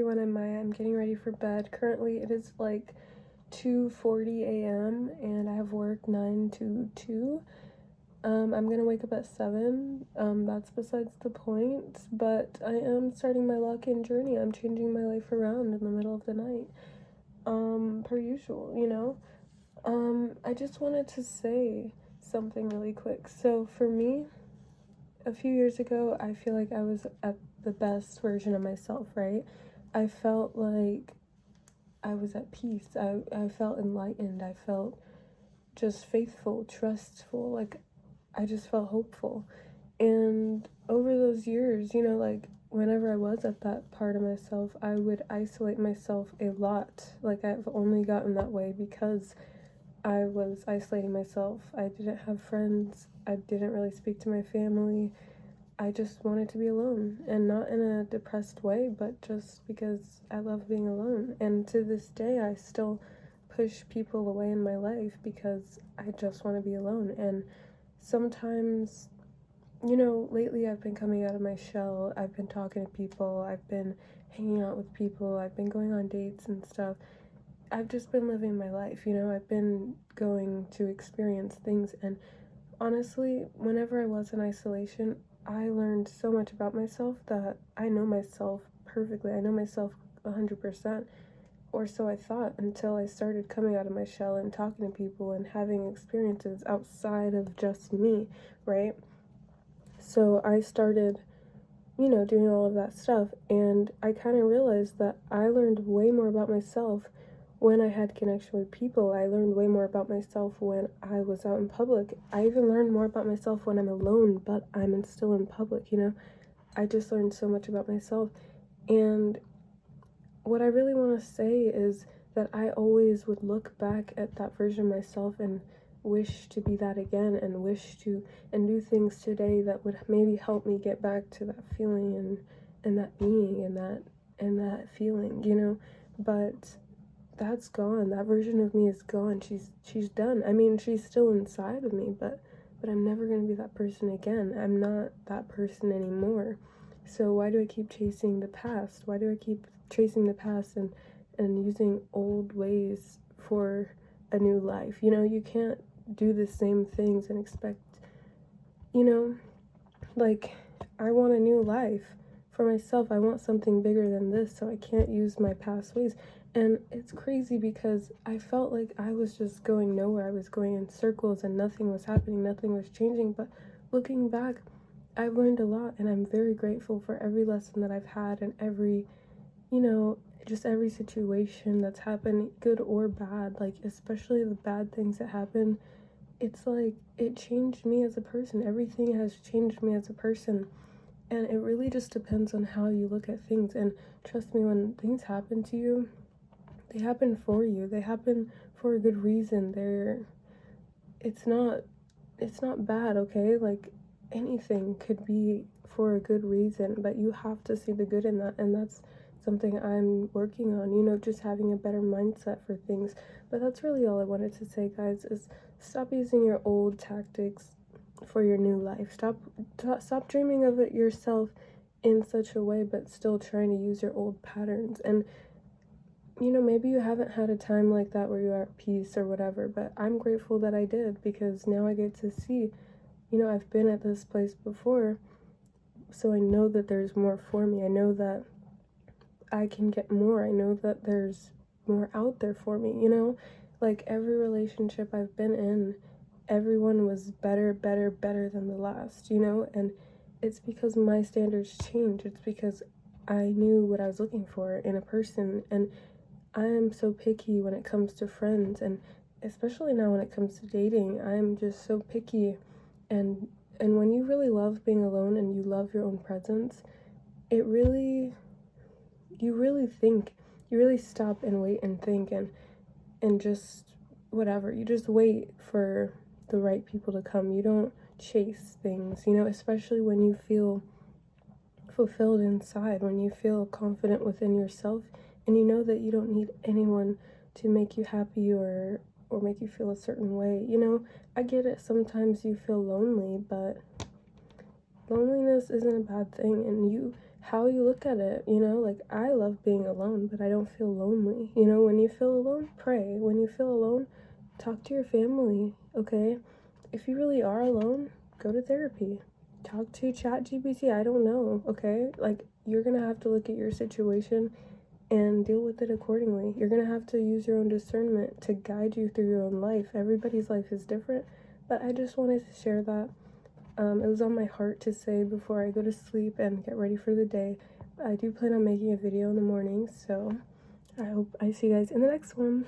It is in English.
Everyone, I'm Maya. I'm getting ready for bed. Currently, it is like 2:40 a.m. and I have work 9 to 2. I'm gonna wake up at 7. That's besides the point, but I am starting my lock-in journey. I'm changing my life around in the middle of the night. Per usual, I just wanted to say something really quick. So for me, a few years ago, I feel like I was at the best version of myself, right? I felt like I was at peace. I felt enlightened. I felt just faithful, trustful. Like, I just felt hopeful. And over those years, like, whenever I was at that part of myself, I would isolate myself a lot. Like, I've only gotten that way because I was isolating myself. I didn't have friends. I didn't really speak to my family. I just wanted to be alone, and not in a depressed way, but just because I love being alone. And to this day, I still push people away in my life because I just want to be alone. And sometimes, lately I've been coming out of my shell. I've been talking to people. I've been hanging out with people. I've been going on dates and stuff. I've just been living my life, I've been going to experience things. And honestly, whenever I was in isolation, I learned so much about myself that I know myself perfectly. I know myself 100%, or so I thought, until I started coming out of my shell and talking to people and having experiences outside of just me, right? So I started, doing all of that stuff, and I kind of realized that I learned way more about myself when I had connection with people. I learned way more about myself when I was out in public. I even learned more about myself when I'm alone, but I'm still in public, I just learned so much about myself. And what I really want to say is that I always would look back at that version of myself and wish to be that again, and wish to and do things today that would maybe help me get back to that feeling and that being and that feeling, but that's gone. That version of me is gone. She's done. I mean, she's still inside of me, but I'm never going to be that person again. I'm not that person anymore. So why do I keep chasing the past? Why do I keep chasing the past and using old ways for a new life? You can't do the same things and expect, like, I want a new life for myself. I want something bigger than this, so I can't use my past ways. And it's crazy because I felt like I was just going nowhere. I was going in circles and nothing was happening, nothing was changing. But looking back, I've learned a lot, and I'm very grateful for every lesson that I've had, and every, just every situation that's happened, good or bad. Like, especially the bad things that happen, it's like it changed me as a person. Everything has changed me as a person. And it really just depends on how you look at things. And trust me, when things happen to you, they happen for you. They happen for a good reason. It's not bad, okay? Like, anything could be for a good reason, but you have to see the good in that. And that's something I'm working on, just having a better mindset for things. But that's really all I wanted to say, guys, is stop using your old tactics for your new life. Stop dreaming of it yourself in such a way, but still trying to use your old patterns. And maybe you haven't had a time like that where you're at peace or whatever, but I'm grateful that I did, because now I get to see, I've been at this place before, so I know that there's more for me. I know that I can get more. I know that there's more out there for me, Like, every relationship I've been in, everyone was better than the last, And it's because my standards changed. It's because I knew what I was looking for in a person. And I am so picky when it comes to friends, and especially now when it comes to dating, I'm just so picky. And when you really love being alone and you love your own presence, it really you really think, you really stop and wait and think, and just whatever. You just wait for the right people to come. You don't chase things, especially when you feel fulfilled inside, when you feel confident within yourself, and you know that you don't need anyone to make you happy or make you feel a certain way. I get it, sometimes you feel lonely, but loneliness isn't a bad thing, and you how you look at it, you know? Like, I love being alone, but I don't feel lonely. You know, when you feel alone, pray. When you feel alone, talk to your family, okay? If you really are alone, go to therapy. Talk to ChatGPT. I don't know, okay? Like, you're gonna have to look at your situation and deal with it accordingly. You're gonna have to use your own discernment to guide you through your own life. Everybody's life is different, but I just wanted to share that. It was on my heart to say before I go to sleep and get ready for the day. I do plan on making a video in the morning, so I hope I see you guys in the next one.